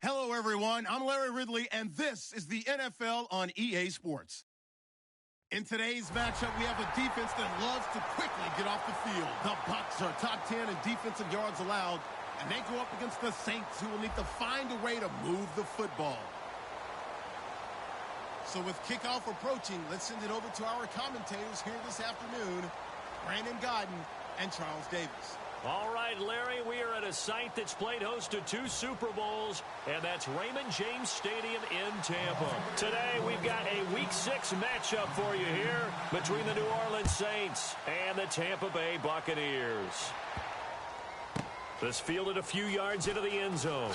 Hello, everyone. I'm Larry Ridley, and this is the NFL on EA Sports. In today's matchup, we have a defense that loves to quickly get off the field. The Bucs are top 10 in defensive yards allowed, and they go up against the Saints, who will need to find a way to move the football. So with kickoff approaching, let's send it over to our commentators here this afternoon, Brandon Godden and Charles Davis. All right, Larry, we are at a site that's played host to 2 Super Bowls, and that's Raymond James Stadium in Tampa. Today, we've got a Week 6 matchup for you here between the New Orleans Saints and the Tampa Bay Buccaneers. This fielded a few yards into the end zone.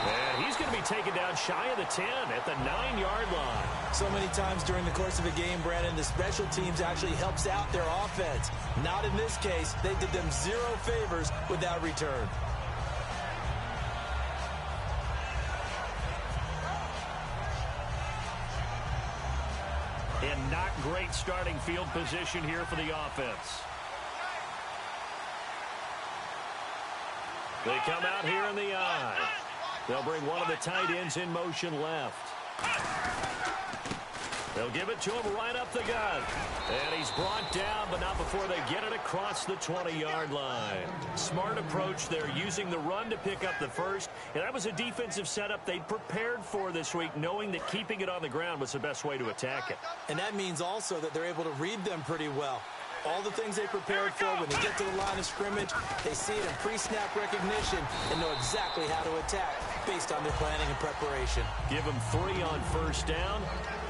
And he's going to be taken down shy of the 10 at the 9-yard line. So many times during the course of a game, Brandon, the special teams actually helps out their offense. Not in this case. They did them 0 favors with that return. And not great starting field position here for the offense. They come out here in the I. They'll bring one of the tight ends in motion left. They'll give it to him right up the gut. And he's brought down, but not before they get it across the 20-yard line. Smart approach there, using the run to pick up the first. And that was a defensive setup they'd prepared for this week, knowing that keeping it on the ground was the best way to attack it. And that means also that they're able to read them pretty well. All the things they prepared for, when they get to the line of scrimmage, they see it in pre-snap recognition and know exactly how to attack based on their planning and preparation. Give them 3 on first down.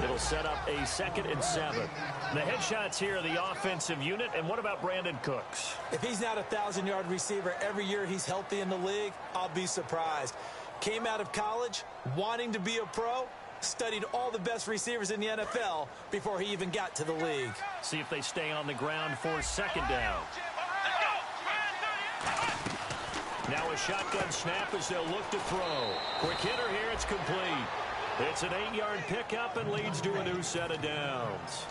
It'll set up a 2nd and 7. The headshots here are the offensive unit. And what about Brandon Cooks? If he's not a 1,000-yard receiver every year he's healthy in the league, I'll be surprised. Came out of college wanting to be a pro, studied all the best receivers in the NFL before he even got to the league. See if they stay on the ground for 2nd down. Now a shotgun snap as they'll look to throw. Quick hitter here, it's complete. It's an 8-yard pickup and leads to a new set of downs.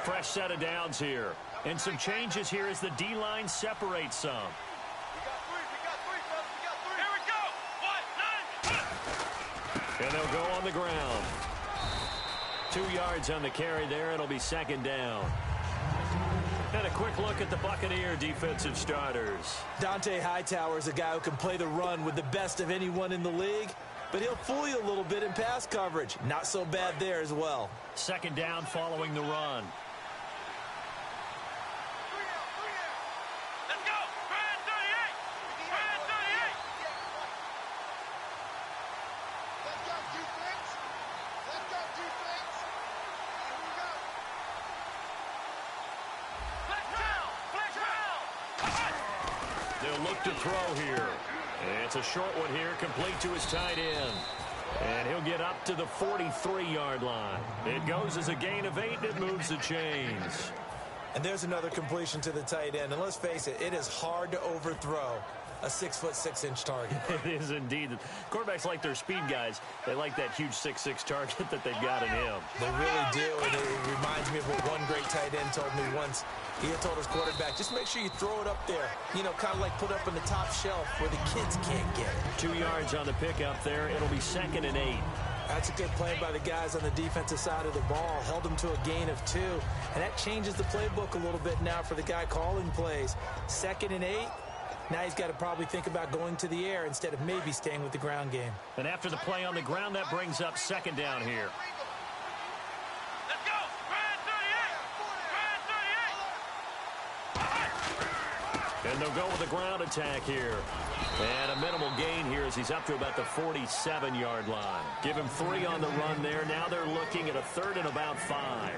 Fresh set of downs here. And some changes here as the D-line separates some. And they'll go on the ground. 2 yards on the carry there. It'll be 2nd down. And a quick look at the Buccaneer defensive starters. Dante Hightower is a guy who can play the run with the best of anyone in the league, but he'll fool you a little bit in pass coverage. Not so bad there as well. 2nd down following the run. Look to throw here. And it's a short one here, complete to his tight end. And he'll get up to the 43-yard line. It goes as a gain of 8, and it moves the chains. And there's another completion to the tight end. And let's face it, it is hard to overthrow a 6'6" target. It is indeed. Quarterbacks like their speed guys. They like that huge 6'6" target that they've got in him. They really do. And it reminds me of what one great tight end told me once. He had told his quarterback, just make sure you throw it up there. You know, kind of like put up in the top shelf where the kids can't get it. 2 yards on the pickup there. It'll be 2nd and 8. That's a good play by the guys on the defensive side of the ball. Held them to a gain of 2. And that changes the playbook a little bit now for the guy calling plays. 2nd and 8. Now he's got to probably think about going to the air instead of maybe staying with the ground game. And after the play on the ground, that brings up 2nd down here. Let's go! And they'll go with the ground attack here. And a minimal gain here as he's up to about the 47-yard line. Give him 3 on the run there. Now they're looking at a 3rd and about 5.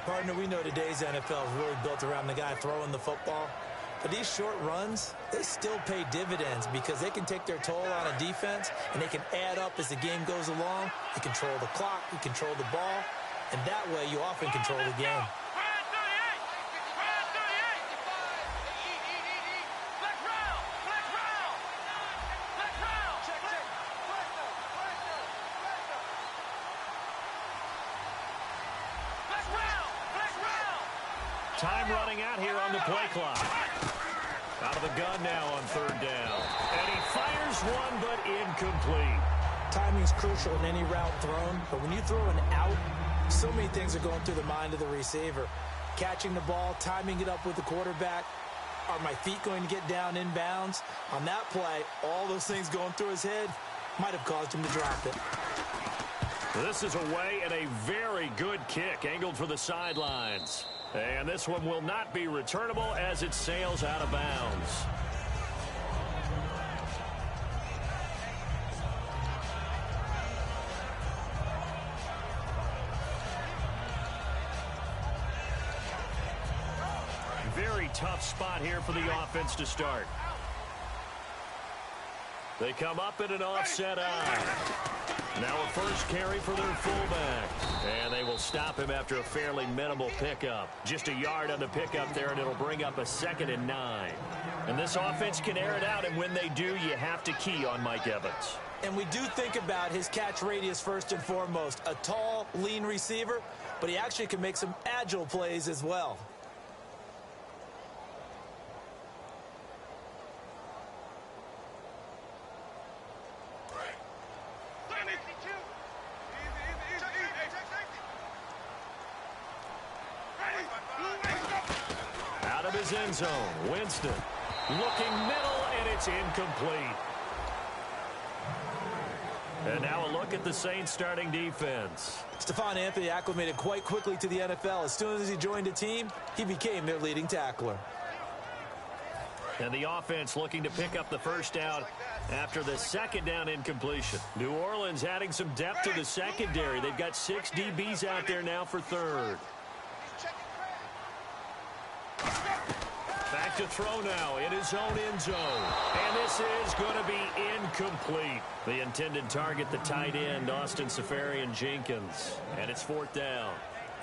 Partner, we know today's NFL is really built around the guy throwing the football. But these short runs, they still pay dividends because they can take their toll on a defense and they can add up as the game goes along. You control the clock, you control the ball, and that way you often control the game. Time running out here on the play clock. Out of the gun now on third down. And he fires one, but incomplete. Timing's crucial in any route thrown, but when you throw an out, so many things are going through the mind of the receiver. Catching the ball, timing it up with the quarterback. Are my feet going to get down inbounds? On that play, all those things going through his head might have caused him to drop it. This is away and a very good kick angled for the sidelines. And this one will not be returnable as it sails out of bounds. Very tough spot here for the offense to start. They come up in an offset eye. Now a first carry for their fullback. And they will stop him after a fairly minimal pickup. Just a yard on the pickup there, and it'll bring up a 2nd and 9. And this offense can air it out, and when they do, you have to key on Mike Evans. And we do think about his catch radius first and foremost. A tall, lean receiver, but he actually can make some agile plays as well. Out of his end zone, Winston looking middle, and it's incomplete. And now a look at the Saints starting defense. Stephon Anthony acclimated quite quickly to the NFL. As soon as he joined the team, he became their leading tackler. And the offense looking to pick up the first down after the 2nd down incompletion. New Orleans adding some depth to the secondary. They've got 6 DBs out there now for 3rd. Back to throw now in his own end zone. And this is going to be incomplete. The intended target, the tight end, Austin Seferian-Jenkins. And it's 4th down.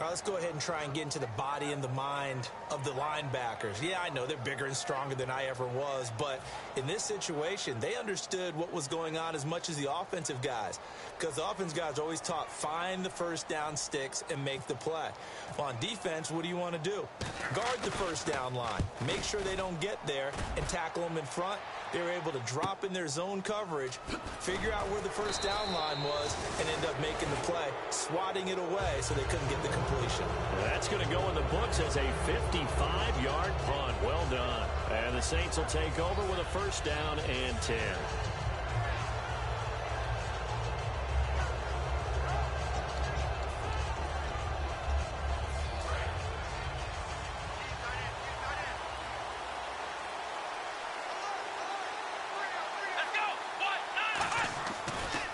All right, let's go ahead and try and get into the body and the mind of the linebackers. Yeah, I know they're bigger and stronger than I ever was, but in this situation, they understood what was going on as much as the offensive guys, because the offensive guys are always taught, find the first down sticks and make the play. Well, on defense, what do you want to do? Guard the first down line. Make sure they don't get there and tackle them in front. They were able to drop in their zone coverage, figure out where the first down line was, and end up making the play, swatting it away so they couldn't get the completion. That's going to go in the books as a 55-yard punt. Well done. And the Saints will take over with a first down and 10.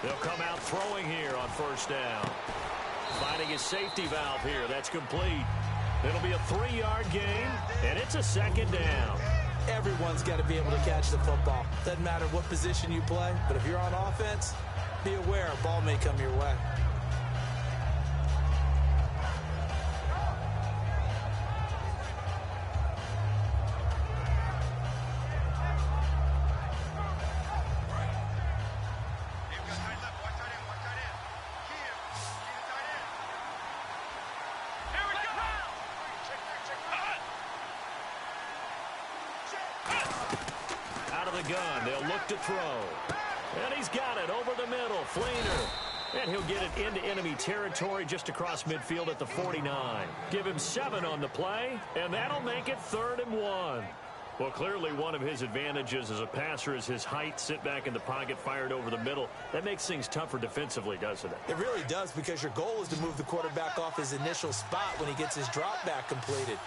They'll come out throwing here on first down. Finding his safety valve here. That's complete. It'll be a 3-yard gain, and it's a 2nd down. Everyone's got to be able to catch the football. Doesn't matter what position you play, but if you're on offense, be aware a ball may come your way. Gun. They'll look to throw. And he's got it over the middle. Fleener. And he'll get it into enemy territory just across midfield at the 49. Give him 7 on the play, and that'll make it 3rd and 1. Well, clearly one of his advantages as a passer is his height. Sit back in the pocket, fired over the middle. That makes things tougher defensively, doesn't it? It really does, because your goal is to move the quarterback off his initial spot when he gets his drop back completed.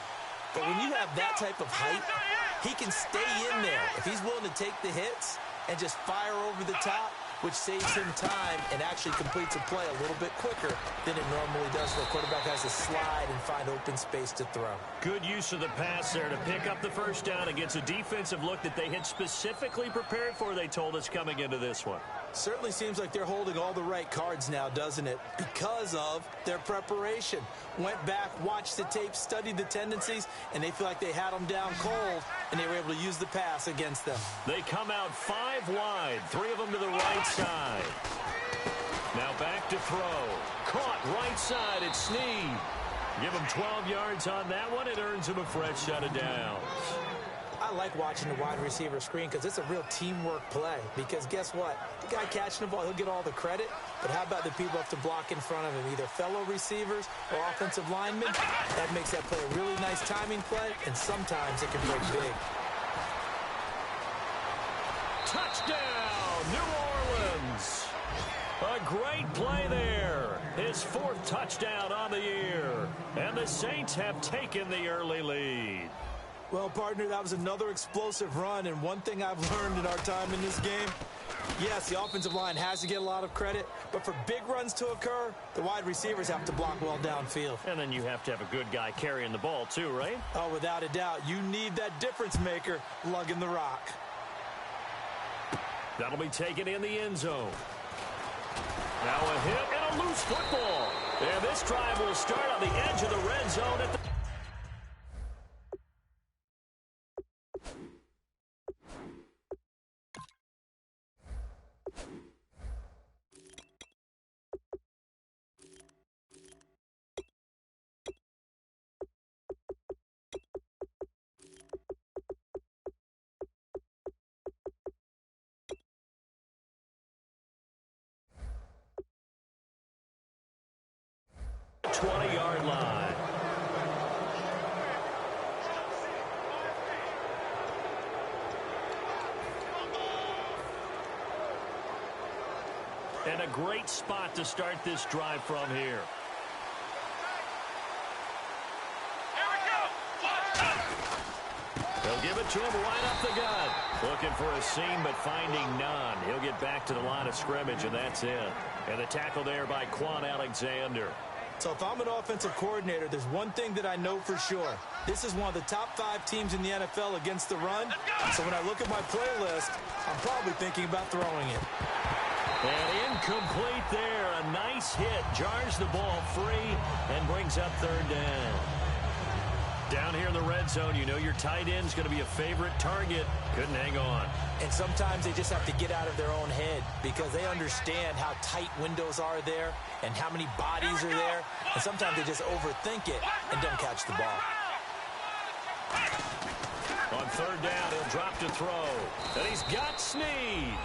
But when you have that type of height, he can stay in there. If he's willing to take the hits and just fire over the top, which saves him time and actually completes a play a little bit quicker than it normally does. The quarterback has to slide and find open space to throw. Good use of the pass there to pick up the first down against a defensive look that they had specifically prepared for, they told us, coming into this one. Certainly seems like they're holding all the right cards now, doesn't it? Because of their preparation. Went back, watched the tape, studied the tendencies, and they feel like they had them down cold, and they were able to use the pass against them. They come out 5 wide, 3 of them to the right side. Now back to throw. Caught right side at Snead. Give him 12 yards on that one. It earns him a fresh set of downs. I like watching the wide receiver screen because it's a real teamwork play. Because guess what? The guy catching the ball, he'll get all the credit. But how about the people have to block in front of him, either fellow receivers or offensive linemen? That makes that play a really nice timing play, and sometimes it can break big. Touchdown, New Orleans. A great play there. His 4th touchdown on the year. And the Saints have taken the early lead. Well, partner, that was another explosive run, and one thing I've learned in our time in this game, yes, the offensive line has to get a lot of credit, but for big runs to occur, the wide receivers have to block well downfield. And then you have to have a good guy carrying the ball too, right? Oh, without a doubt. You need that difference maker lugging the rock. That'll be taken in the end zone. Now a hit and a loose football. And this drive will start on the edge of the red zone at the 20-yard line. And a great spot to start this drive from here. They'll give it to him right up the gut. Looking for a seam, but finding none. He'll get back to the line of scrimmage, and that's it. And the tackle there by Quan Alexander. So if I'm an offensive coordinator, there's one thing that I know for sure. This is one of the top 5 teams in the NFL against the run. So when I look at my playlist, I'm probably thinking about throwing it. And incomplete there. A nice hit. Jars the ball free and brings up 3rd down. Down here in the red zone, you know your tight end's going to be a favorite target. Couldn't hang on. And sometimes they just have to get out of their own head because they understand how tight windows are there and how many bodies are there. And sometimes they just overthink it and don't catch the ball. On 3rd down, he'll drop to throw. And he's got Snead.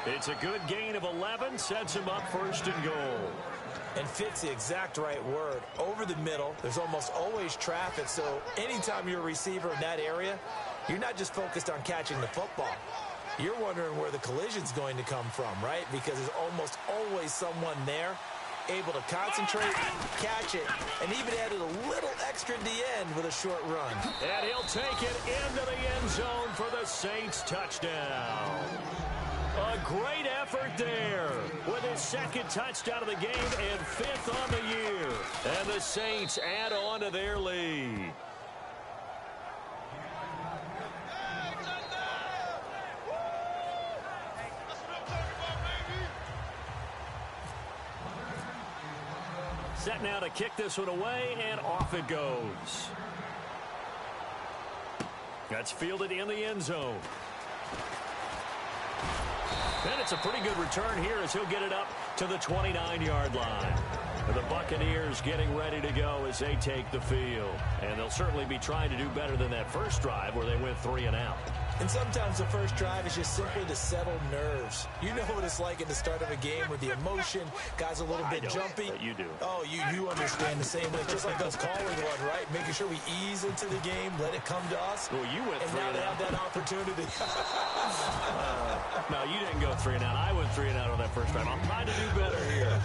It's a good gain of 11, sets him up 1st and goal. And fit's the exact right word. Over the middle, there's almost always traffic, so anytime you're a receiver in that area, you're not just focused on catching the football. You're wondering where the collision's going to come from, right? Because there's almost always someone there able to concentrate, catch it, and even added a little extra at the end with a short run. And he'll take it into the end zone for the Saints touchdown. A great effort there with his 2nd touchdown of the game and 5th on the year. And the Saints add on to their lead. Set now to kick this one away, and off it goes. That's fielded in the end zone. And it's a pretty good return here as he'll get it up to the 29-yard line. And the Buccaneers getting ready to go as they take the field. And they'll certainly be trying to do better than that first drive where they went 3 and out. And sometimes the first drive is just simply to settle nerves. You know what it's like at the start of a game with the emotion, guys a little bit jumpy. But you do. Oh, you understand the same way. Just like us calling one, right? Making sure we ease into the game, let it come to us. Well, you went 3 and out. And now they have that opportunity. No, you didn't go 3 and out. I went 3 and out on that first drive. I'm trying to do better here.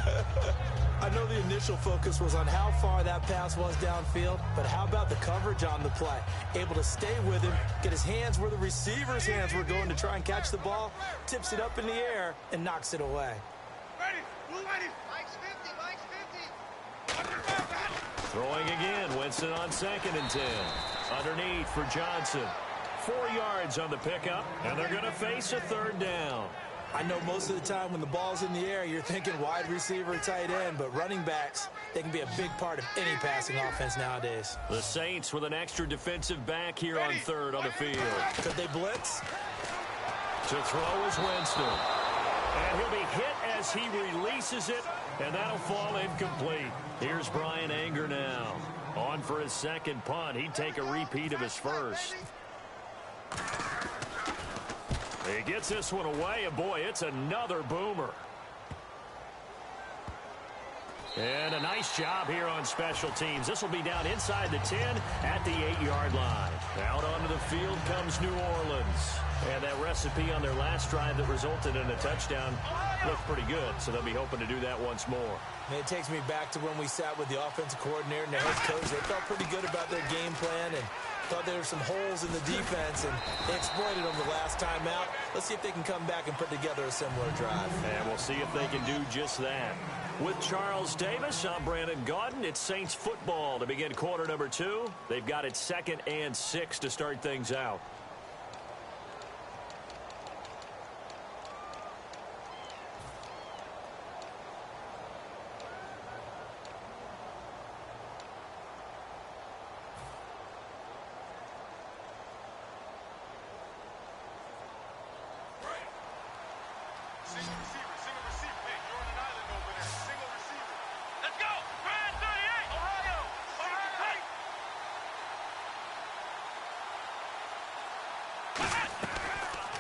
I know the initial focus was on how far that pass was downfield, but how about the coverage on the play? Able to stay with him, get his hands where the receiver's hands were going to try and catch the ball, tips it up in the air, and knocks it away. Throwing again, Winston on 2nd and 10. Underneath for Johnson. 4 yards on the pickup, and they're going to face a 3rd down. I know most of the time when the ball's in the air, you're thinking wide receiver, tight end, but running backs, they can be a big part of any passing offense nowadays. The Saints with an extra defensive back here on 3rd on the field. Could they blitz? To throw is Winston. And he'll be hit as he releases it, and that'll fall incomplete. Here's Brian Anger now. On for his 2nd punt. He'd take a repeat of his first. He gets this one away, and boy, it's another boomer. And a nice job here on special teams. This will be down inside the 10 at the 8-yard line. Out onto the field comes New Orleans. And that recipe on their last drive that resulted in a touchdown looked pretty good, so they'll be hoping to do that once more. And it takes me back to when we sat with the offensive coordinator and the head coach. They felt pretty good about their game plan and thought there were some holes in the defense, and they exploited them the last time out. Let's see if they can come back and put together a similar drive. And we'll see if they can do just that. With Charles Davis, I'm Brandon Gaudin. It's Saints football to begin quarter number 2. They've got it 2nd and 6 to start things out.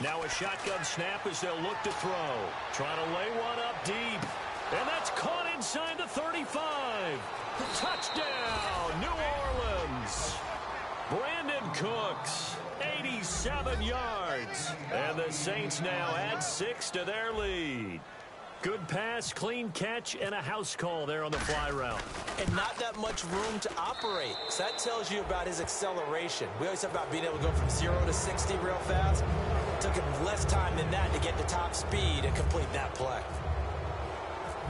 Now a shotgun snap as they'll look to throw. Trying to lay one up deep. And that's caught inside the 35. Touchdown, New Orleans. Brandon Cooks, 87 yards. And the Saints now add 6 to their lead. Good pass, clean catch, and a house call there on the fly route. And not that much room to operate. So that tells you about his acceleration. We always talk about being able to go from 0 to 60 real fast. It took him less time than that to get to top speed and complete that play.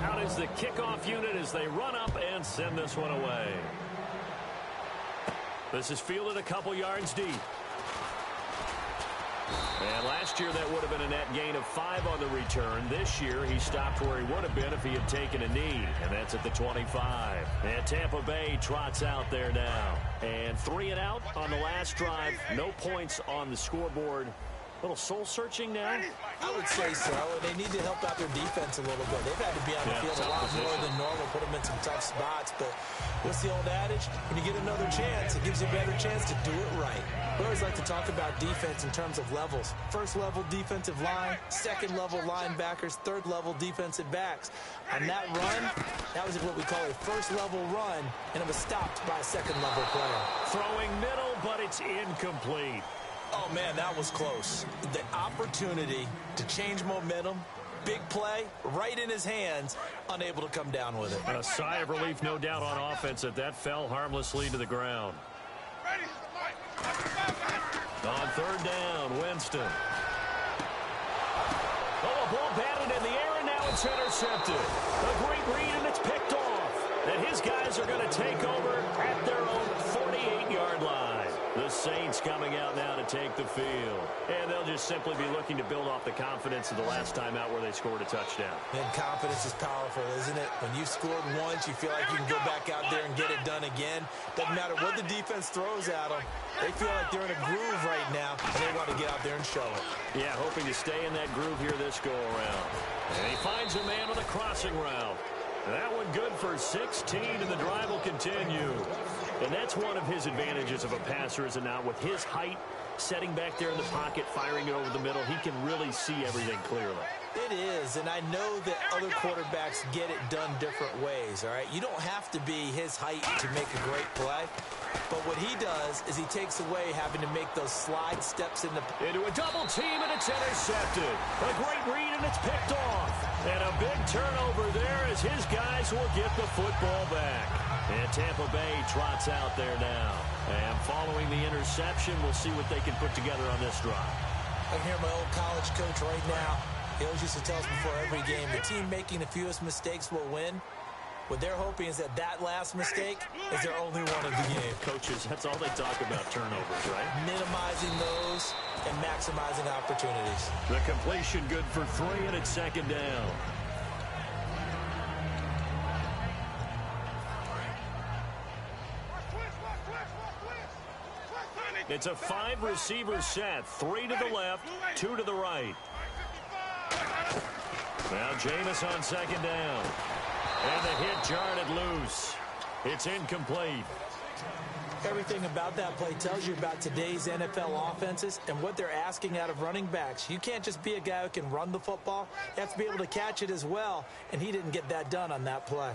Out is the kickoff unit as they run up and send this one away. This is fielded a couple yards deep. And last year that would have been a net gain of 5 on the return. This year he stopped where he would have been if he had taken a knee. And that's at the 25. And Tampa Bay trots out there now. And 3 and out on the last drive. No points on the scoreboard. A little soul-searching now? I would say so. And they need to help out their defense a little bit. They've had to be on the field a lot more than normal, put them in some tough spots. But what's the old adage? When you get another chance, it gives you a better chance to do it right. We always like to talk about defense in terms of levels. First level defensive line, second level linebackers, third level defensive backs. On that run, that was what we call a first level run, and it was stopped by a second level player. Throwing middle, but it's incomplete. Oh, man, that was close. The opportunity to change momentum, big play, right in his hands, unable to come down with it. And a sigh of relief, no doubt, on offense that fell harmlessly to the ground. On third down, Winston. Oh, a ball batted in the air, and now it's intercepted. A great read, and it's picked off. And his guys are going to take over at their own 48-yard line. The Saints coming out now to take the field. And they'll just simply be looking to build off the confidence of the last time out where they scored a touchdown. And confidence is powerful, isn't it? When you've scored once, you feel like you can go back out there and get it done again. Doesn't matter what the defense throws at them. They feel like they're in a groove right now, and they want to get out there and show it. Yeah, hoping to stay in that groove here this go-around. And he finds a man on the crossing route. That one good for 16, and the drive will continue. And that's one of his advantages of a passer, is it not? With his height, setting back there in the pocket, firing it over the middle, he can really see everything clearly. It is, and I know that other quarterbacks get it done different ways, all right? You don't have to be his height to make a great play. But what he does is he takes away having to make those slide steps into a double team, and it's intercepted. A great read, and it's picked off. And a big turnover there as his guys will get the football back. And Tampa Bay trots out there now. And following the interception, we'll see what they can put together on this drive. I can hear my old college coach right now. He always used to tell us before every game, the team making the fewest mistakes will win. What they're hoping is that last mistake is their only one of the game. Coaches, that's all they talk about, turnovers, right? Minimizing those and maximizing opportunities. The completion good for 3, and it's second down. It's a 5-receiver set, 3 to the left, 2 to the right. Now Jameis on second down. And the hit jarred it loose. It's incomplete. Everything about that play tells you about today's NFL offenses and what they're asking out of running backs. You can't just be a guy who can run the football. You have to be able to catch it as well, and he didn't get that done on that play.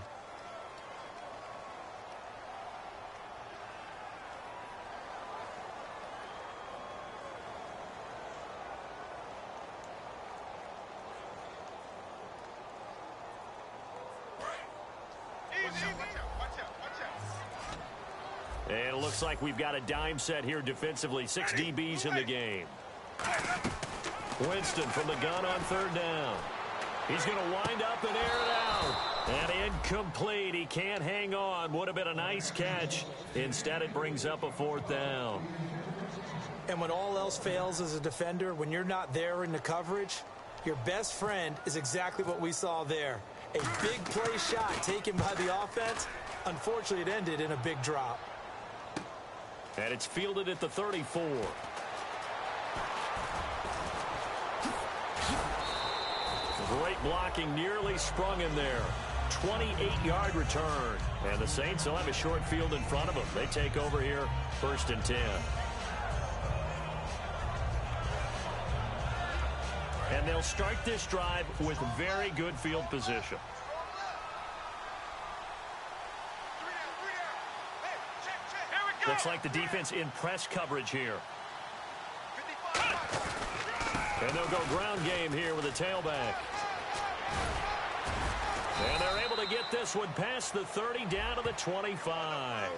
And it looks like we've got a dime set here defensively. 6 DBs in the game. Winston from the gun on third down. He's going to wind up and air it out. And incomplete. He can't hang on. Would have been a nice catch. Instead, it brings up a fourth down. And when all else fails as a defender, when you're not there in the coverage, your best friend is exactly what we saw there. A big play shot taken by the offense. Unfortunately, it ended in a big drop. And it's fielded at the 34. Great blocking, nearly sprung in there. 28-yard return. And the Saints will have a short field in front of them. They take over here, 1st and 10. And they'll start this drive with very good field position. Looks like the defense in press coverage here. And they'll go ground game here with a tailback. And they're able to get this one past the 30 down to the 25.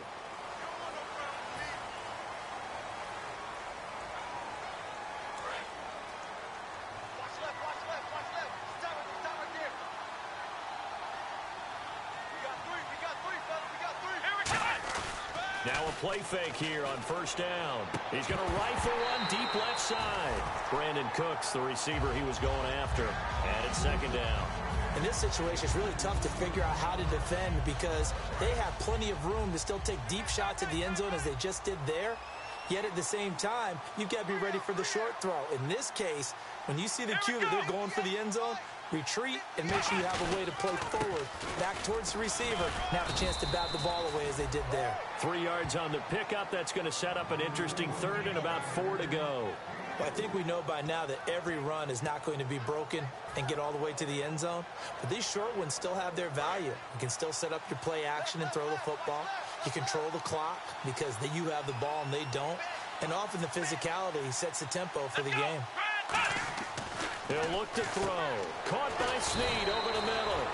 Now a play fake here on 1st down. He's going to rifle one deep left side. Brandon Cooks, the receiver he was going after. And it's 2nd down. In this situation, it's really tough to figure out how to defend because they have plenty of room to still take deep shots at the end zone as they just did there. Yet at the same time, you've got to be ready for the short throw. In this case, when you see the cue that they're going for the end zone, retreat and make sure you have a way to play forward, back towards the receiver, and have a chance to bat the ball away as they did there. 3 yards on the pickup. That's going to set up an interesting 3rd and about 4 to go. Well, I think we know by now that every run is not going to be broken and get all the way to the end zone. But these short ones still have their value. You can still set up your play action and throw the football. You control the clock because you have the ball and they don't. And often the physicality sets the tempo for the game. He'll look to throw. Caught by Snead over the middle.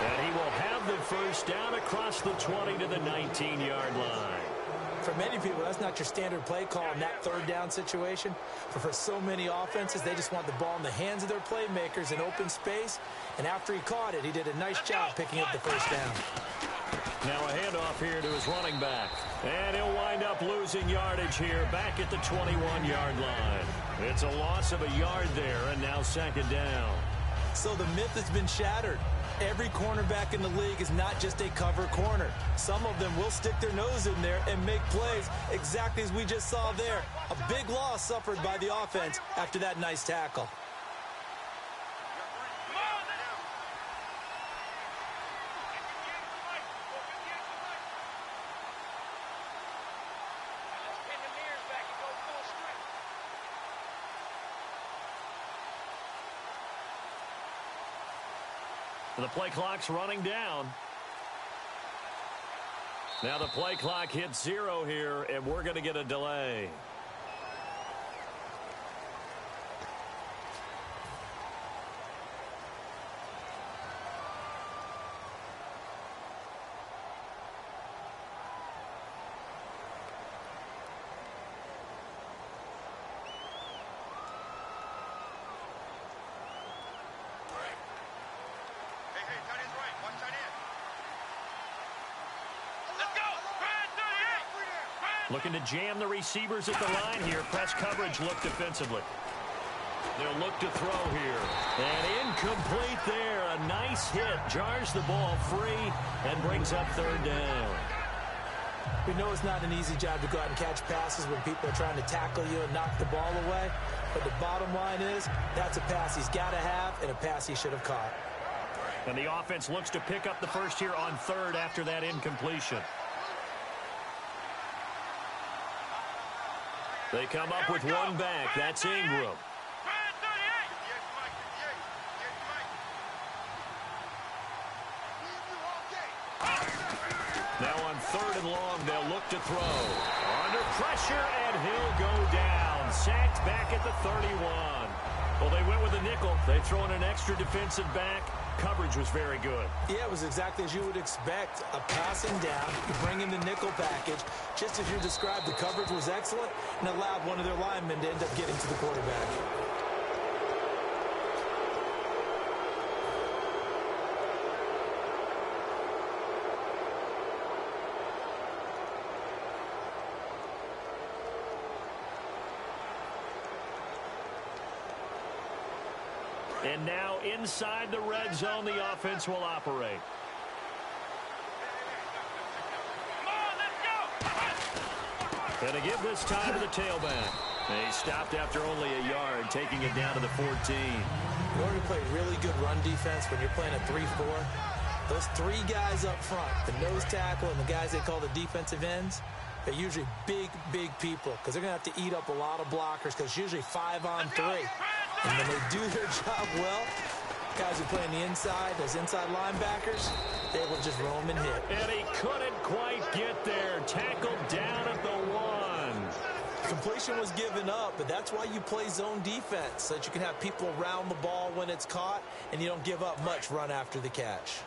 And he will have the 1st down across the 20 to the 19-yard line. For many people, that's not your standard play call in that 3rd down situation. But for so many offenses, they just want the ball in the hands of their playmakers in open space. And after he caught it, he did a nice job picking up the 1st down. Now a handoff here to his running back. And he'll wind up losing yardage here back at the 21-yard line. It's a loss of a yard there, and now 2nd down. So the myth has been shattered. Every cornerback in the league is not just a cover corner. Some of them will stick their nose in there and make plays exactly as we just saw there. A big loss suffered by the offense after that nice tackle. The play clock's running down. Now the play clock hits 0 here, and we're going to get a delay. Looking to jam the receivers at the line here. Press coverage look defensively. They'll look to throw here. And incomplete there. A nice hit. Jars the ball free and brings up 3rd down. We know it's not an easy job to go out and catch passes when people are trying to tackle you and knock the ball away. But the bottom line is that's a pass he's got to have and a pass he should have caught. And the offense looks to pick up the 1st here on 3rd after that incompletion. They come up with one back. That's Ingram. Now on 3rd and long, they'll look to throw. Under pressure, and he'll go down. Sacked back at the 31. Well, they went with a nickel. They throw in an extra defensive back. Coverage was very good. Yeah, it was exactly as you would expect. A passing down, you bring in the nickel package. Just as you described, the coverage was excellent and allowed one of their linemen to end up getting to the quarterback. And now inside the red zone, the offense will operate. And to give this time to the tailback. He stopped after only a yard, taking it down to the 14. In order to play really good run defense when you're playing a 3-4, those 3 guys up front, the nose tackle and the guys they call the defensive ends, they're usually big, big people because they're going to have to eat up a lot of blockers because it's usually 5 on 3. And when they do their job well, guys who play on the inside, those inside linebackers, they will just roam and hit. And he couldn't quite get there. Tackled down at the 1. Completion was given up, but that's why you play zone defense, so that you can have people around the ball when it's caught, and you don't give up much run after the catch.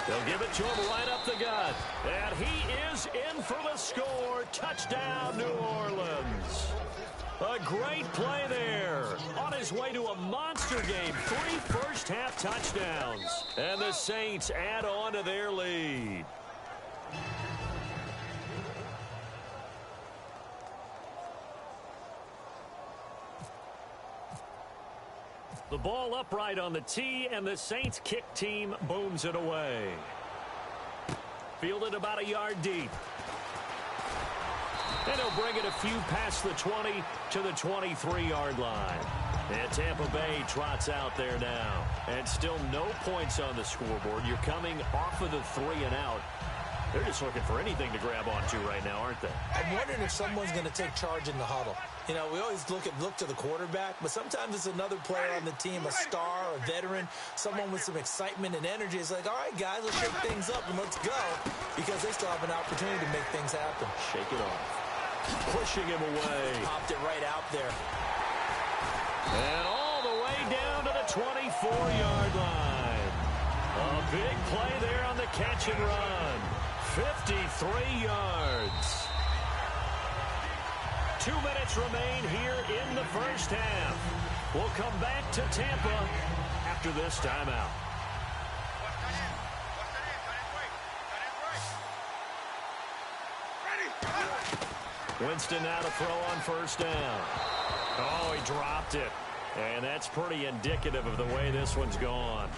They'll give it to him right up the gut. And he is in for the score. Touchdown, New Orleans. A great play there. On his way to a monster game. 3 first-half touchdowns. And the Saints add on to their lead. The ball upright on the tee, and the Saints kick team booms it away. Fielded about a yard deep. And he'll bring it a few past the 20 to the 23-yard line. And Tampa Bay trots out there now. And still no points on the scoreboard. You're coming off of the 3 and out. They're just looking for anything to grab onto right now, aren't they? I'm wondering if someone's going to take charge in the huddle. You know, we always look to the quarterback, but sometimes it's another player on the team, a star, a veteran, someone with some excitement and energy. It's like, all right, guys, let's shake things up and let's go, because they still have an opportunity to make things happen. Shake it off. Pushing him away. Popped it right out there. And all the way down to the 24-yard line. A big play there on the catch and run. 53 yards. 2 minutes remain here in the first half. We'll come back to Tampa after this timeout. Winston now to throw on first down. Oh, he dropped it. And that's pretty indicative of the way this one's gone.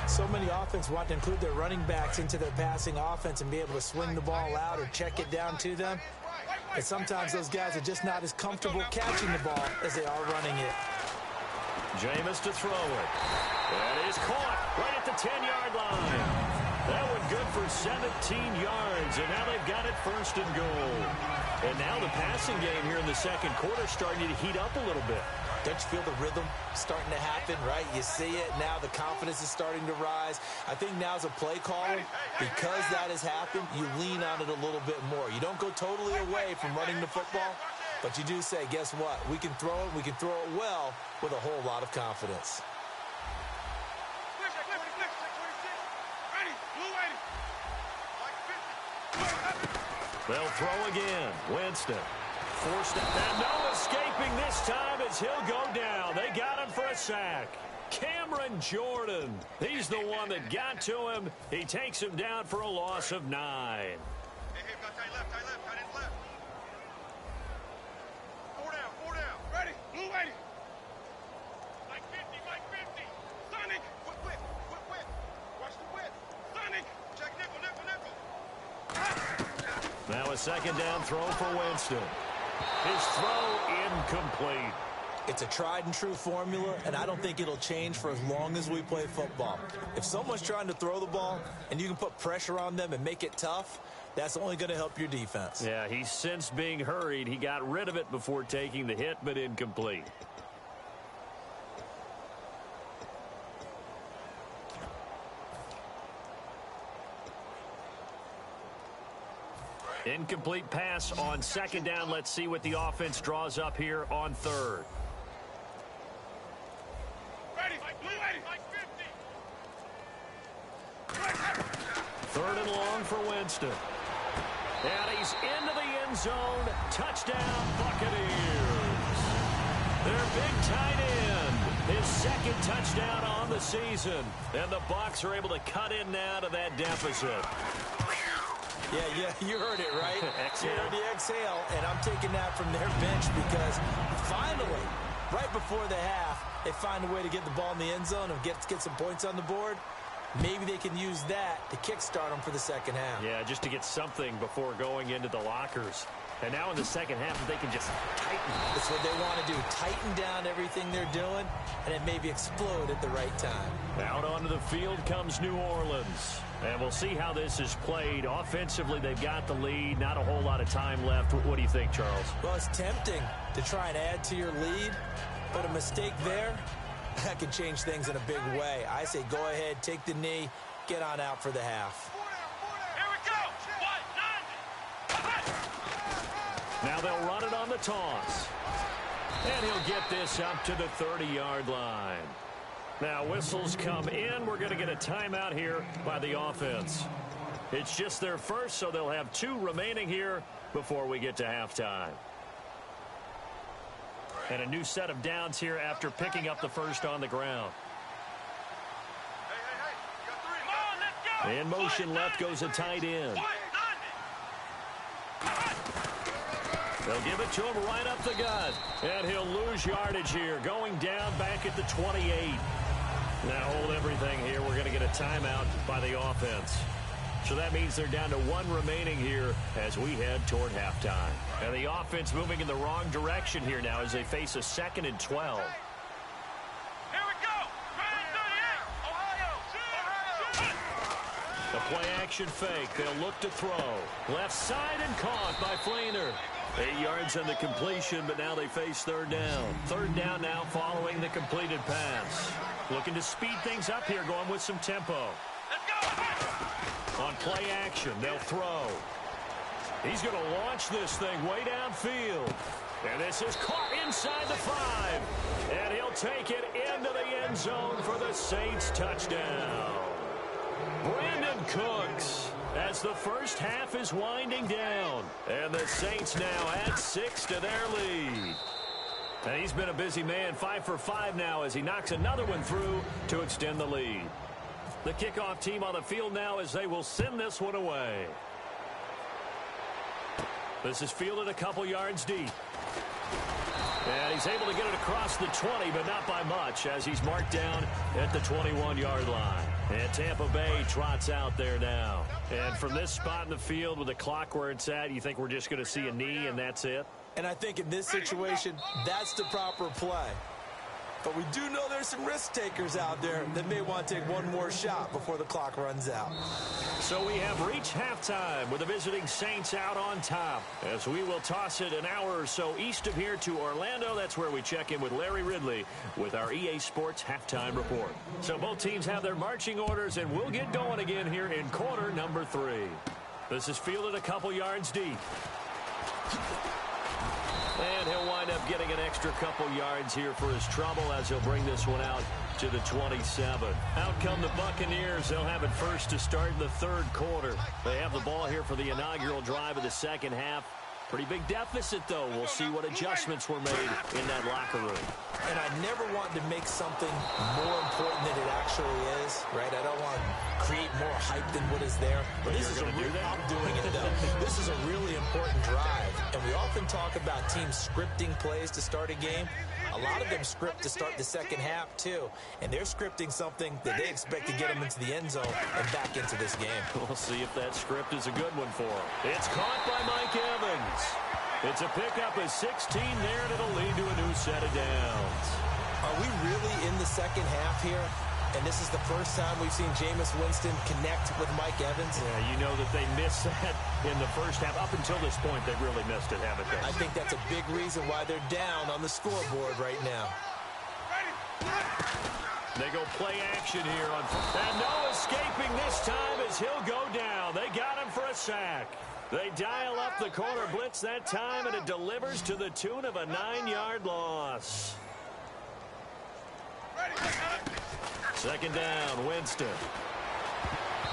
So many offense want to include their running backs into their passing offense and be able to swing the ball out or check it down to them. But sometimes those guys are just not as comfortable catching the ball as they are running it. Jameis to throw it. That is caught right at the 10-yard line. That one good for 17 yards, and now they've got it first and goal. And now the passing game here in the second quarter starting to heat up a little bit. Don't you feel the rhythm starting to happen, right? You see it now. The confidence is starting to rise. I think now as a play caller, because that has happened, you lean on it a little bit more. You don't go totally away from running the football, but you do say, guess what? We can throw it. We can throw it well with a whole lot of confidence. They'll throw again. Winston. Forced it. And no escaping this time as he'll go down. They got him for a sack. Cameron Jordan. He's the one that got to him. He takes him down for a loss of 9. Hey, got tight left, tight left. 4 down. Ready, blue lady. Mike 50. Sonic. Whip. Watch the whip. Sonic. Check nickel. Now a second down throw for Winston. His throw incomplete. It's a tried-and-true formula, and I don't think it'll change for as long as we play football. If someone's trying to throw the ball and you can put pressure on them and make it tough, that's only going to help your defense. Yeah, he's since being hurried. He got rid of it before taking the hit, but incomplete. Incomplete pass on second down. Let's see what the offense draws up here on third. Ready, Third and long for Winston. And he's into the end zone. Touchdown, Buccaneers. Their big tight end. His second touchdown on the season. And the Bucs are able to cut in now to that deficit. Yeah, you heard it, right? Exhale. You heard the exhale, and I'm taking that from their bench because finally, right before the half, they find a way to get the ball in the end zone and get some points on the board. Maybe they can use that to kickstart them for the second half. Yeah, just to get something before going into the lockers. And now in the second half, they can just tighten. That's what they want to do, tighten down everything they're doing, and then maybe explode at the right time. Out onto the field comes New Orleans. And we'll see how this is played. Offensively, they've got the lead. Not a whole lot of time left. What do you think, Charles? Well, it's tempting to try and add to your lead, but a mistake there, that could change things in a big way. I say go ahead, take the knee, get on out for the half. Here we go. Now they'll run it on the toss. And he'll get this up to the 30-yard line. Now whistles come in. We're going to get a timeout here by the offense. It's just their first, so they'll have 2 remaining here before we get to halftime. And a new set of downs here after picking up the first on the ground. Hey, In motion left goes a tight end. They'll give it to him right up the gut. And he'll lose yardage here, going down back at the 28. Now hold everything here. We're going to get a timeout by the offense. So that means they're down to 1 remaining here as we head toward halftime. And the offense moving in the wrong direction here now as they face a 2nd and 12. Here we go. Ohio. The play action fake. They'll look to throw. Left side and caught by Flainer. 8 yards on the completion, but now they face third down. Third down now following the completed pass. Looking to speed things up here, going with some tempo. Let's go. On play action, they'll throw. He's going to launch this thing way downfield. And this is caught inside the 5. And he'll take it into the end zone for the Saints touchdown. Brandon Cooks as the first half is winding down. And the Saints now add 6 to their lead. And he's been a busy man, 5 for 5 now as he knocks another one through to extend the lead. The kickoff team on the field now as they will send this one away. This is fielded a couple yards deep. And he's able to get it across the 20, but not by much as he's marked down at the 21-yard line. And Tampa Bay trots out there now. And from this spot in the field with the clock where it's at, you think we're just going to see a knee and that's it? And I think in this situation, that's the proper play. But we do know there's some risk takers out there that may want to take one more shot before the clock runs out. So we have reached halftime with the visiting Saints out on top. As we will toss it an hour or so east of here to Orlando. That's where we check in with Larry Ridley with our EA Sports halftime report. So both teams have their marching orders, and we'll get going again here in quarter number 3. This is fielded a couple yards deep. And he'll wind up getting an extra couple yards here for his trouble as he'll bring this one out to the 27. Out come the Buccaneers. They'll have it first to start in the third quarter. They have the ball here for the inaugural drive of the second half. Pretty big deficit, though. We'll see what adjustments were made in that locker room. And I never want to make something more important than it actually is, right? I don't want to create more hype than what is there. But this is I'm doing it, though. This is a really important drive. And we often talk about teams scripting plays to start a game. A lot of them script to start the second half, too. And they're scripting something that they expect to get them into the end zone and back into this game. We'll see if that script is a good one for them. It's caught by Mike Evans. It's a pickup of 16 there, and it'll lead to a new set of downs. Are we really in the second half here? And this is the first time we've seen Jameis Winston connect with Mike Evans? Yeah, you know that they missed that in the first half. Up until this point, they've really missed it, haven't they? I think that's a big reason why they're down on the scoreboard right now. They go play action here on, and no escaping this time as he'll go down. They got him for a sack. They dial up the corner blitz that time, and it delivers to the tune of a 9-yard loss. Second down, Winston.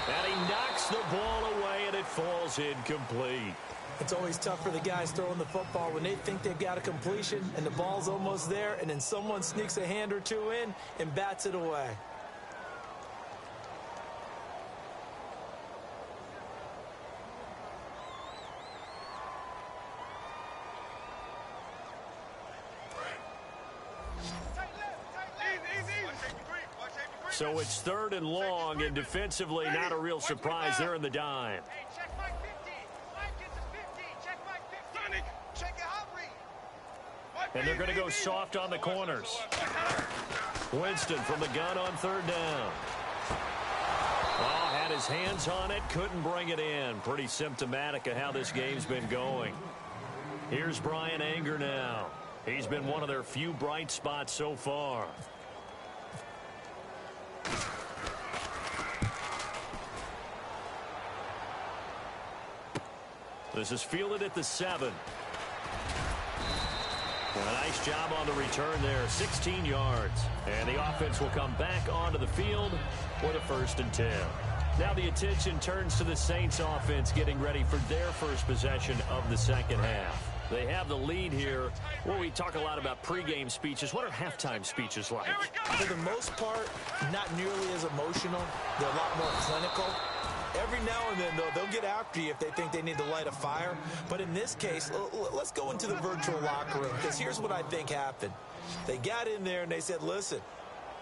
And he knocks the ball away, and it falls incomplete. It's always tough for the guys throwing the football when they think they've got a completion and the ball's almost there, and then someone sneaks a hand or two in and bats it away. So it's 3rd and long, and defensively not a real surprise. They're in the dime. Hey, check Mike 50. Mike gets a 50. Check Mike 50. Sonic, check it out, Reed. And they're going to go soft on the corners. Winston from the gun on 3rd down. Oh, had his hands on it, couldn't bring it in. Pretty symptomatic of how this game's been going. Here's Brian Anger now. He's been one of their few bright spots so far. This is fielded at the 7. A nice job on the return there, 16 yards. And the offense will come back onto the field with a 1st and 10. Now the attention turns to the Saints offense getting ready for their first possession of the second half. They have the lead here. Well, we talk a lot about pregame speeches. What are halftime speeches like? For the most part, not nearly as emotional. They're a lot more clinical. Every now and then, though, they'll get after you if they think they need to light a fire. But in this case, let's go into the virtual locker room, because here's what I think happened. They got in there and they said, listen,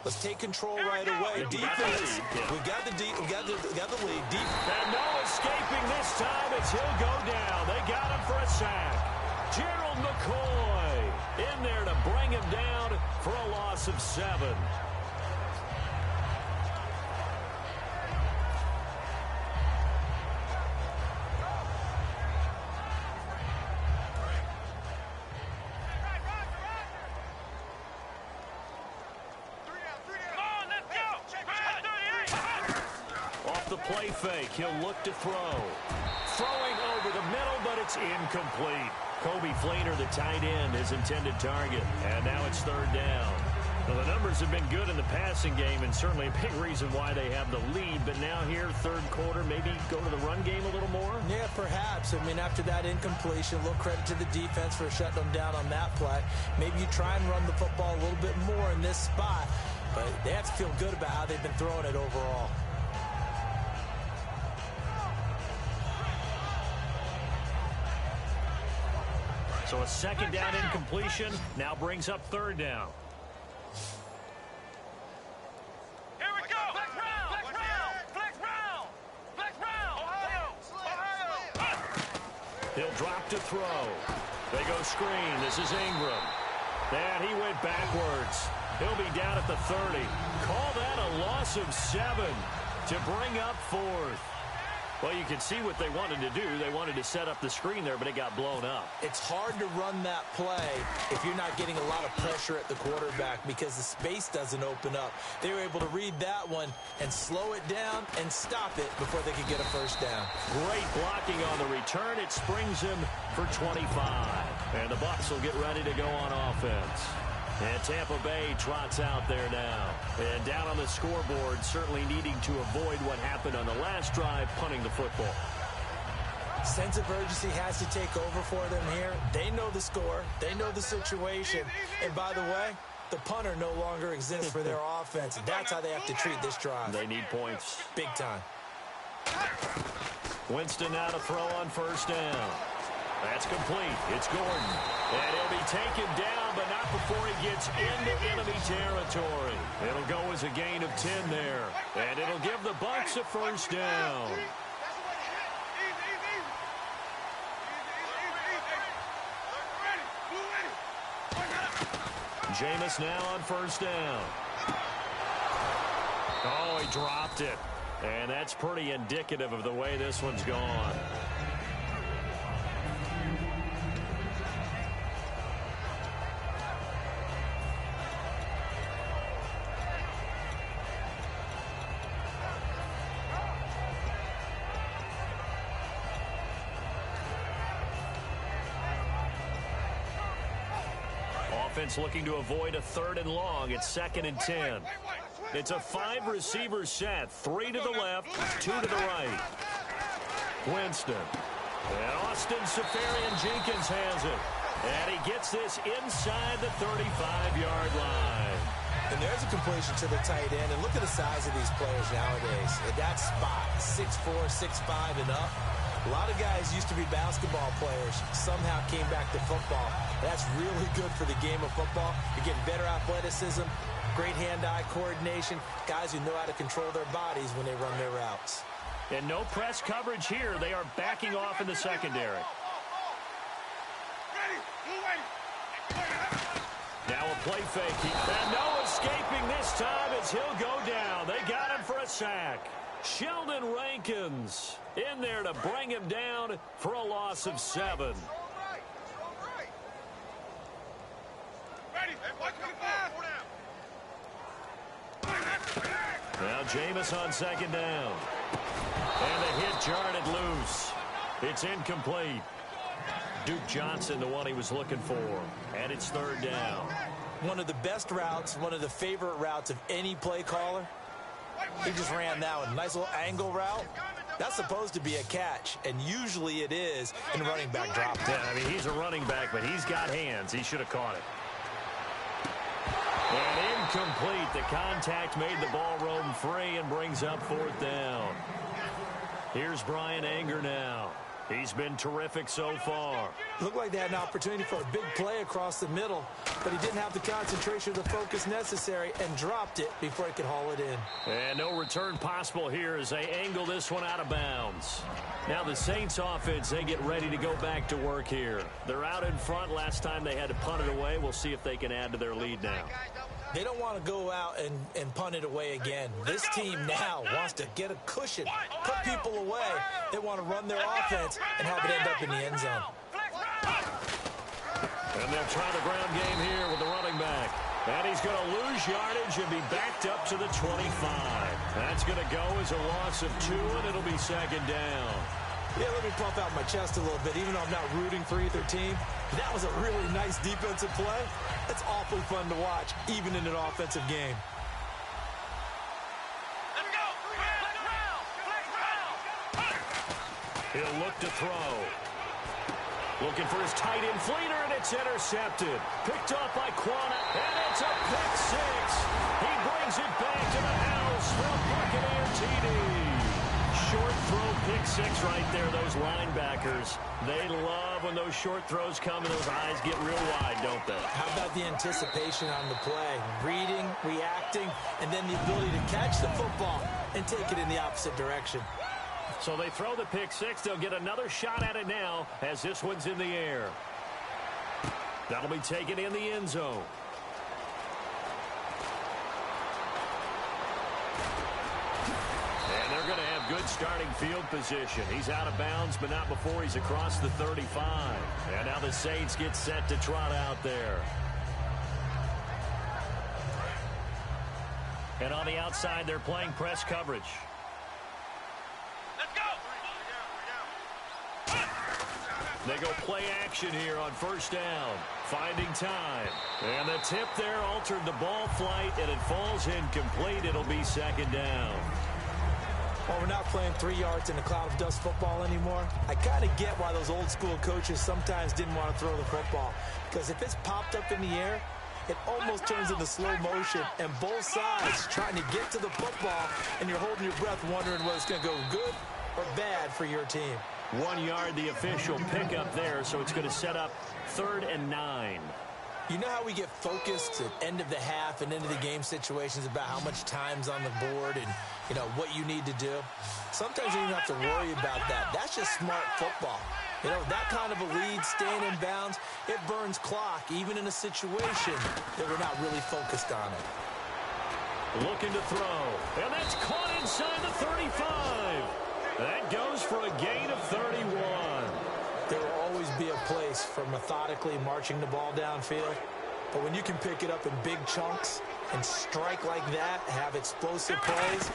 let's take control right away. Defense, we got the lead. And no escaping this time as he'll go down. They got him for a sack. Gerald McCoy in there to bring him down for a loss of 7. Off the play fake, he'll look to throw. Throwing over the middle, but it's incomplete. Kobe Fleener, the tight end, his intended target. And now it's 3rd down. Well, the numbers have been good in the passing game, and certainly a big reason why they have the lead. But now here, 3rd quarter, maybe go to the run game a little more? Yeah, perhaps. I mean, after that incompletion, a little credit to the defense for shutting them down on that play. Maybe you try and run the football a little bit more in this spot. But they have to feel good about how they've been throwing it overall. So a 2nd down incompletion now brings up 3rd down. Here we go. Flex round. Ohio. He'll drop to throw. They go screen. This is Ingram. And he went backwards. He'll be down at the 30. Call that a loss of 7 to bring up 4th. Well, you can see what they wanted to do. They wanted to set up the screen there, but it got blown up. It's hard to run that play if you're not getting a lot of pressure at the quarterback because the space doesn't open up. They were able to read that one and slow it down and stop it before they could get a 1st down. Great blocking on the return. It springs him for 25. And the Bucs will get ready to go on offense. And Tampa Bay trots out there now. And down on the scoreboard, certainly needing to avoid what happened on the last drive, punting the football. Sense of urgency has to take over for them here. They know the score. They know the situation. And by the way, the punter no longer exists for their offense. That's how they have to treat this drive. They need points. Big time. Winston now to throw on 1st down. That's complete. It's Gordon. And he'll be taken down, but not before he gets into enemy territory. It'll go as a gain of 10 there. And it'll give the Bucs a 1st down. Jameis now on first down. Oh, he dropped it. And that's pretty indicative of the way this one's gone. Offense looking to avoid a 3rd and long. It's 2nd and 10. It's a 5-receiver set. 3 to the left, 2 to the right. Winston. And Austin Seferian-Jenkins has it. And he gets this inside the 35-yard line. And there's a completion to the tight end. And look at the size of these players nowadays. At that spot, 6'4", 6'5", and up. A lot of guys used to be basketball players, somehow came back to football. That's really good for the game of football. You're getting better athleticism, great hand-eye coordination, guys who know how to control their bodies when they run their routes. And no press coverage here. They are backing off in the secondary. Now a play fake. And no escaping this time as he'll go down. They got him for a sack. Sheldon Rankins in there to bring him down for a loss of 7. Now Jameis on 2nd down. And the hit jarred it loose. It's incomplete. Duke Johnson, the one he was looking for. And it's 3rd down. One of the best routes, one of the favorite routes of any play caller. He just ran that one. Nice little angle route. That's supposed to be a catch, and usually it is, and running back dropped it. Yeah, I mean, he's a running back, but he's got hands. He should have caught it. And incomplete. The contact made the ball roam free and brings up 4th down. Here's Brian Anger now. He's been terrific so far. Looked like they had an opportunity for a big play across the middle, but he didn't have the concentration or the focus necessary and dropped it before he could haul it in. And no return possible here as they angle this one out of bounds. Now the Saints offense, they get ready to go back to work here. They're out in front. Last time they had to punt it away. We'll see if they can add to their lead now. They don't want to go out and punt it away again. This team now wants to get a cushion, put people away. They want to run their offense and have it end up in the end zone. And they'll try the ground game here with the running back. And he's going to lose yardage and be backed up to the 25. That's going to go as a loss of 2, and it'll be 2nd down. Yeah, let me pump out my chest a little bit, even though I'm not rooting for either team. That was a really nice defensive play. It's awfully fun to watch, even in an offensive game. Let's go! He'll look to throw. Looking for his tight end Fleeter, and it's intercepted. Picked off by Quana, and it's a pick 6. He brings it back to the house for a Buccaneer TD. Short throw pick 6 right there. Those linebackers, they love when those short throws come and those eyes get real wide, don't they? How about the anticipation on the play? Reading, reacting, and then the ability to catch the football and take it in the opposite direction. So they throw the pick 6. They'll get another shot at it now as this one's in the air. That'll be taken in the end zone. And they're going to have good starting field position. He's out of bounds, but not before he's across the 35. And now the Saints get set to trot out there. And on the outside, they're playing press coverage. They go play action here on first down. Finding time. And the tip there altered the ball flight, and it falls incomplete. It'll be 2nd down. Well, we're not playing 3 yards in a cloud of dust football anymore. I kind of get why those old school coaches sometimes didn't want to throw the football. Because if it's popped up in the air, it almost turns into slow motion, and both sides trying to get to the football, and you're holding your breath wondering whether it's going to go good or bad for your team. 1 yard, the official pickup there, so it's going to set up 3rd and 9. You know how we get focused at end of the half and into the game situations about how much time's on the board and, you know, what you need to do? Sometimes you don't have to worry about that. That's just smart football. You know, that kind of a lead, staying in bounds, it burns clock, even in a situation that we're not really focused on it. Looking to throw, and that's caught inside the 35. That goes for a gain of 31. There will always be a place for methodically marching the ball downfield, but when you can pick it up in big chunks and strike like that, have explosive plays,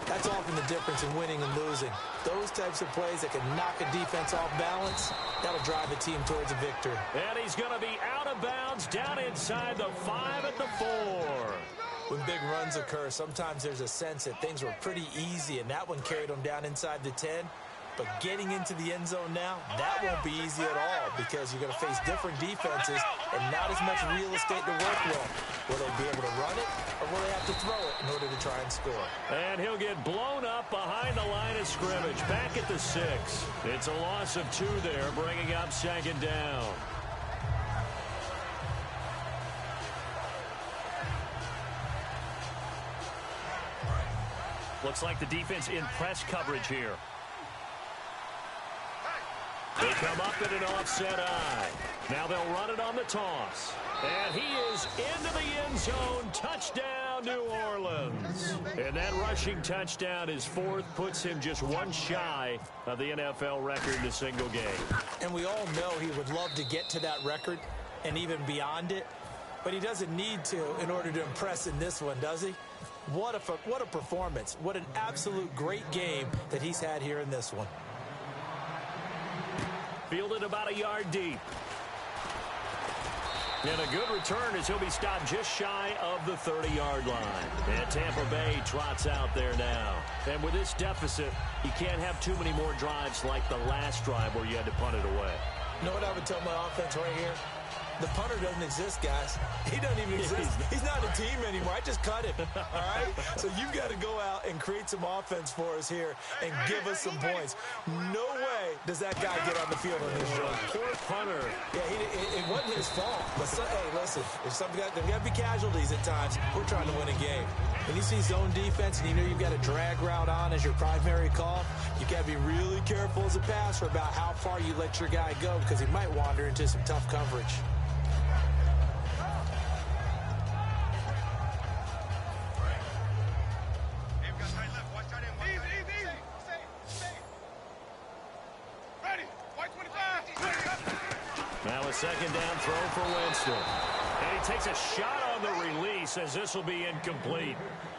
that's often the difference in winning and losing. Those types of plays that can knock a defense off balance, that'll drive a team towards a victory. And he's going to be out of bounds down inside the 5 at the 4. When big runs occur, sometimes there's a sense that things were pretty easy, and that one carried them down inside the 10. But getting into the end zone now, that won't be easy at all because you're going to face different defenses and not as much real estate to work with. Will they be able to run it, or will they have to throw it in order to try and score? And he'll get blown up behind the line of scrimmage, back at the 6. It's a loss of 2 there, bringing up 2nd down. Looks like the defense in press coverage here. They come up in an offset eye. Now they'll run it on the toss. And he is into the end zone. Touchdown, New Orleans. And that rushing touchdown, his 4th, puts him just 1 shy of the NFL record in a single game. And we all know he would love to get to that record and even beyond it. But he doesn't need to in order to impress in this one, does he? What a performance. What an absolute great game that he's had here in this one. Fielded about a yard deep. And a good return as he'll be stopped just shy of the 30-yard line. And Tampa Bay trots out there now. And with this deficit, you can't have too many more drives like the last drive where you had to punt it away. You know what I would tell my offense right here? The punter doesn't exist, guys. He doesn't even exist. He's not a team anymore. I just cut him, all right? So you've got to go out and create some offense for us here and give us some points. No way does that guy get on the field on this drive. Poor punter. Yeah, it wasn't his fault. But, hey, listen, there's got to be casualties at times. We're trying to win a game. When you see zone defense and you know you've got a drag route on as your primary call, you've got to be really careful as a passer about how far you let your guy go because he might wander into some tough coverage. Now a 2nd down throw for Winston. And he takes a shot on the release as this will be incomplete.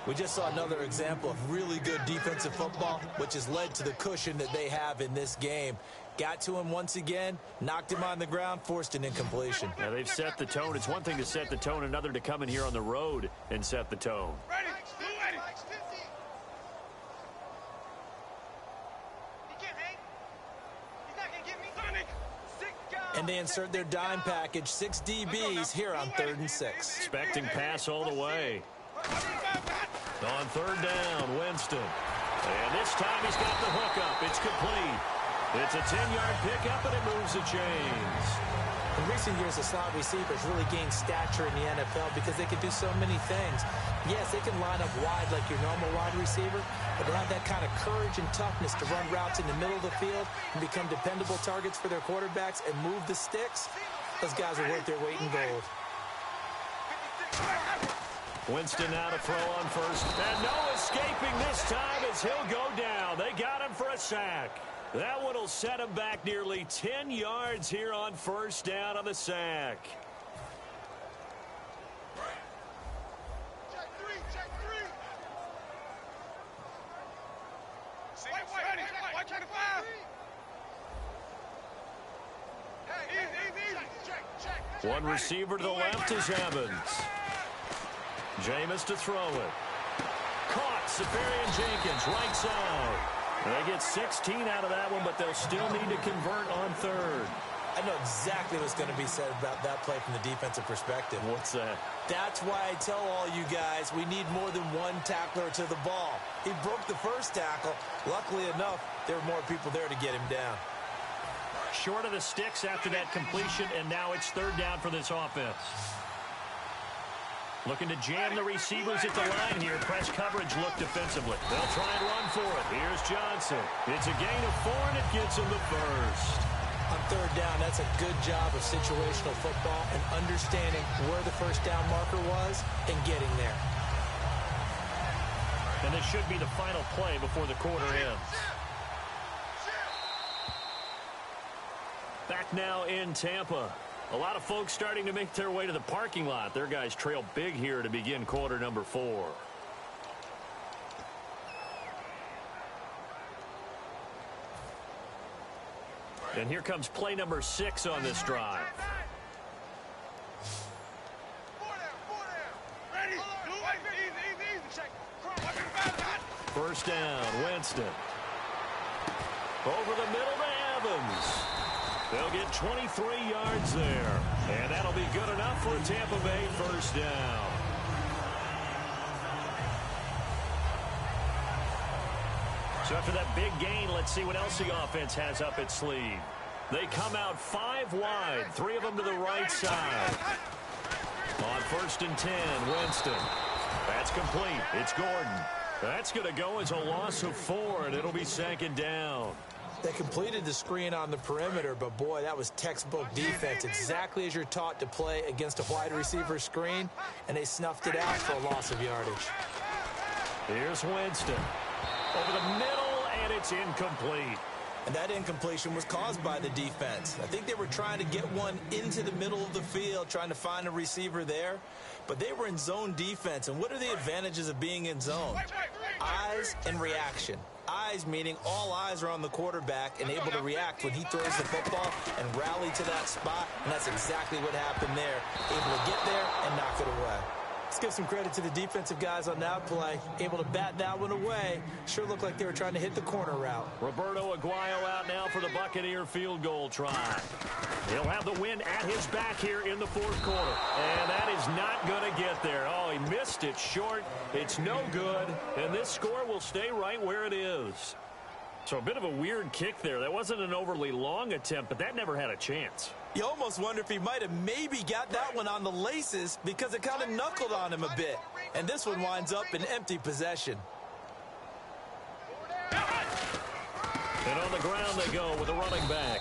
We just saw another example of really good defensive football, which has led to the cushion that they have in this game. Got to him once again, knocked him on the ground, forced an incompletion. Now they've set the tone. It's one thing to set the tone, another to come in here on the road and set the tone. Ready. And they insert their dime package, 6 DBs here on 3rd and 6. Expecting pass all the way. On 3rd down, Winston. And this time he's got the hookup. It's complete. It's a 10-yard pickup, and it moves the chains. In recent years, the slot receivers really gained stature in the NFL because they can do so many things. Yes, they can line up wide like your normal wide receiver, but they have that kind of courage and toughness to run routes in the middle of the field and become dependable targets for their quarterbacks and move the sticks. Those guys are worth their weight in gold. Winston now to throw on 1st. And no escaping this time as he'll go down. They got him for a sack. That one will set him back nearly 10 yards here on 1st down on the sack. Check three. White 25. Check. One receiver to the left is Evans. Jameis to throw it. Caught. Safarian Jenkins, right side. They get 16 out of that one, but they'll still need to convert on 3rd. I know exactly what's going to be said about that play from the defensive perspective. What's that? That's why I tell all you guys we need more than one tackler to the ball. He broke the 1st tackle. Luckily enough, there were more people there to get him down. Short of the sticks after that completion, and now it's third down for this offense. Looking to jam the receivers at the line here. Press coverage look defensively. They'll try and run for it. Here's Johnson. It's a gain of 4, and it gets him the first. On third down, that's a good job of situational football and understanding where the first down marker was and getting there. And this should be the final play before the quarter ends. Back now in Tampa. A lot of folks starting to make their way to the parking lot. Their guys trail big here to begin quarter number 4. And here comes play number 6 on this drive. First down, Winston. Over the middle to Evans. They'll get 23 yards there. And that'll be good enough for a Tampa Bay first down. So after that big gain, let's see what else the offense has up its sleeve. They come out 5 wide, 3 of them to the right side. On first and 10, Winston. That's complete. It's Gordon. That's going to go as a loss of 4, and it'll be second down. They completed the screen on the perimeter, but boy, that was textbook defense, exactly as you're taught to play against a wide receiver screen, and they snuffed it out for a loss of yardage. Here's Winston. Over the middle, and it's incomplete. And that incompletion was caused by the defense. I think they were trying to get one into the middle of the field, trying to find a receiver there, but they were in zone defense. And what are the advantages of being in zone? Eyes and reaction. Eyes meaning all eyes are on the quarterback and able to react when he throws the football and rally to that spot, and that's exactly what happened there. Able to get there and knock it away. Let's give some credit to the defensive guys on that play. Able to bat that one away. Sure looked like they were trying to hit the corner route. Roberto Aguayo out now for the Buccaneer field goal try. He'll have the win at his back here in the fourth quarter. And that is not going to get there. Oh, he missed it short. It's no good. And this score will stay right where it is. So a bit of a weird kick there. That wasn't an overly long attempt, but that never had a chance. You almost wonder if he might have maybe got that one on the laces because it kind of knuckled on him a bit. And this one winds up in empty possession. And on the ground they go with a running back.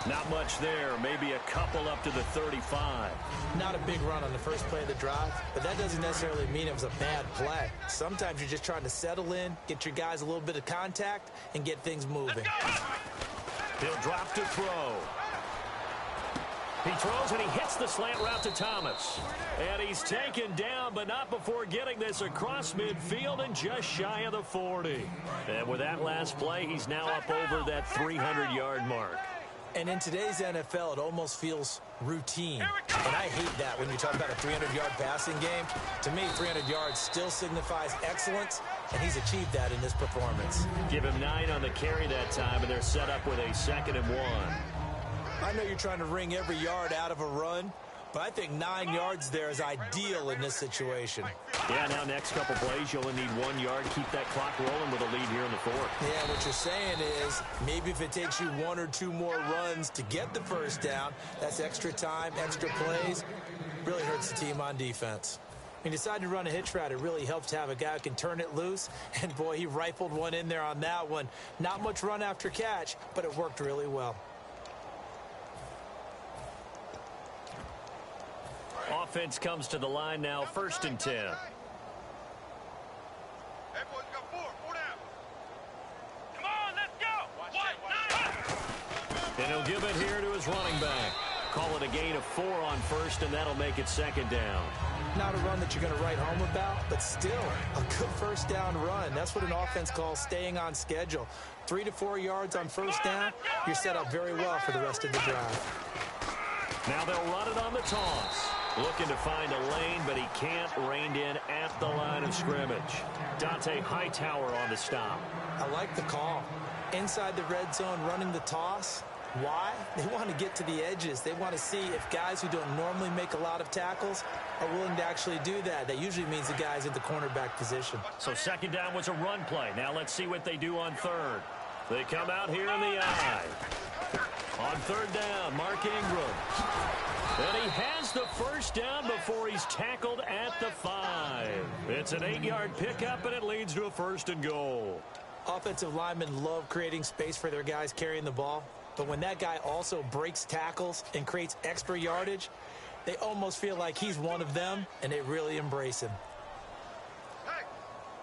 Not much there. Maybe a couple up to the 35. Not a big run on the first play of the drive, but that doesn't necessarily mean it was a bad play. Sometimes you're just trying to settle in, get your guys a little bit of contact, and get things moving. He'll drop to throw. He throws and he hits the slant route to Thomas. And he's taken down, but not before getting this across midfield and just shy of the 40. And with that last play, he's now up over that 300-yard mark. And in today's NFL, it almost feels routine. And I hate that when you talk about a 300-yard passing game. To me, 300 yards still signifies excellence, and he's achieved that in this performance. Give him 9 on the carry that time, and they're set up with a 2nd and 1. I know you're trying to wring every yard out of a run, but I think 9 yards there is ideal in this situation. Yeah, now next couple plays, you only need 1 yard. Keep that clock rolling with a lead here in the fourth. Yeah, what you're saying is maybe if it takes you 1 or 2 more runs to get the first down, that's extra time, extra plays. Really hurts the team on defense. When you decide to run a hitch route, it really helps to have a guy who can turn it loose. And, boy, he rifled one in there on that one. Not much run after catch, but it worked really well. Offense comes to the line now, 1st and 10. Hey, boys, we got 4 down. Come on, let's go. And he'll give it here to his running back. Call it a gain of 4 on first, and that'll make it 2nd down. Not a run that you're going to write home about, but still a good first down run. That's what an offense calls staying on schedule. 3 to 4 yards on first down, you're set up very well for the rest of the drive. Now they'll run it on the toss. Looking to find a lane, but he can't. Reined in at the line of scrimmage. Dante Hightower on the stop. I like the call. Inside the red zone, running the toss. Why? They want to get to the edges. They want to see if guys who don't normally make a lot of tackles are willing to actually do that. That usually means the guy's in the cornerback position. So 2nd down was a run play. Now let's see what they do on 3rd. They come out here in the eye. On third down, Mark Ingram. And he has the first down before he's tackled at the 5. It's an 8-yard pickup, and it leads to a 1st and goal. Offensive linemen love creating space for their guys carrying the ball. But when that guy also breaks tackles and creates extra yardage, they almost feel like he's one of them, and they really embrace him.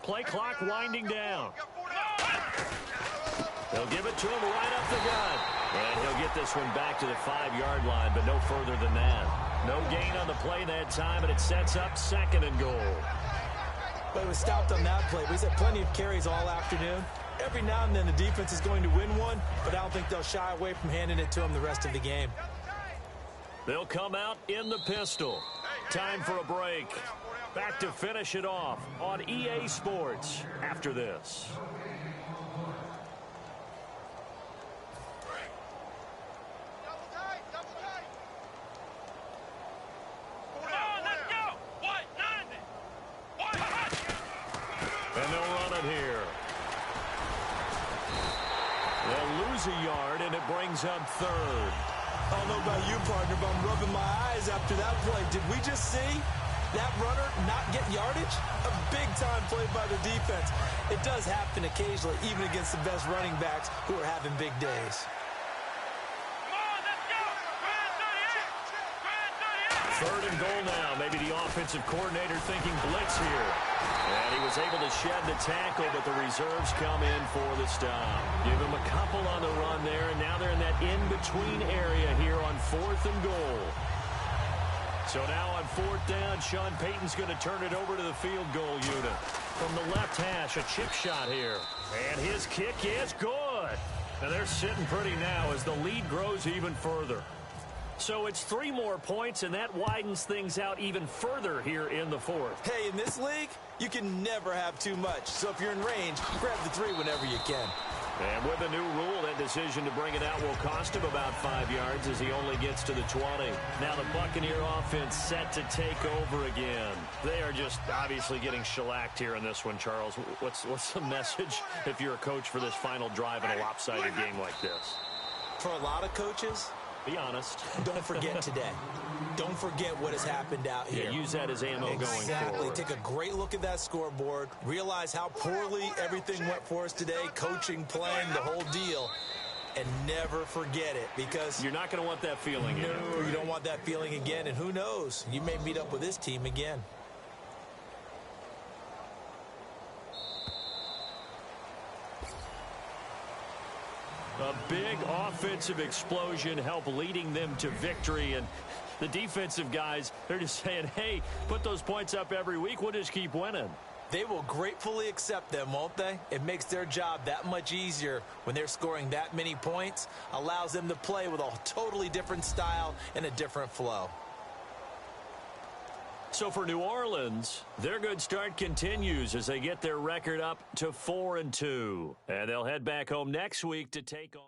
Play clock winding down. They'll give it to him right up the gut. And he'll get this one back to the 5-yard line, but no further than that. No gain on the play that time, and it sets up 2nd and goal. But it was stopped on that play. He's had plenty of carries all afternoon. Every now and then the defense is going to win one, but I don't think they'll shy away from handing it to him the rest of the game. They'll come out in the pistol. Time for a break. Back to finish it off on EA Sports after this. And they'll run it here. They'll lose a yard, and it brings up 3rd. I don't know about you, partner, but I'm rubbing my eyes after that play. Did we just see that runner not get yardage? A big-time play by the defense. It does happen occasionally, even against the best running backs who are having big days. Third and goal now. Maybe the offensive coordinator thinking blitz here. And he was able to shed the tackle, but the reserves come in for the stop. Give him a couple on the run there, and now they're in that in-between area here on 4th and goal. So now on 4th down, Sean Payton's going to turn it over to the field goal unit. From the left hash, a chip shot here. And his kick is good. And they're sitting pretty now as the lead grows even further. So it's 3 more points, and that widens things out even further here in the 4th. Hey, in this league, you can never have too much. So if you're in range, grab the 3 whenever you can. And with a new rule, that decision to bring it out will cost him about 5 yards as he only gets to the 20. Now the Buccaneer offense set to take over again. They are just obviously getting shellacked here in this one, Charles. What's the message if you're a coach for this final drive in a lopsided game like this? For a lot of coaches, be honest. Don't forget today. Don't forget what has happened out here. Yeah, use that as ammo going forward. Exactly. Take a great look at that scoreboard. Realize how poorly everything went for us today. Coaching, playing, the whole deal. And never forget it, because you're not going to want that feeling again. No, you don't want that feeling again. And who knows? You may meet up with this team again. A big offensive explosion helped leading them to victory, and the defensive guys, they're just saying, hey, put those points up every week, we'll just keep winning. They will gratefully accept them, won't they? It makes their job that much easier when they're scoring that many points, allows them to play with a totally different style and a different flow. So for New Orleans, their good start continues as they get their record up to 4-2. And they'll head back home next week to take on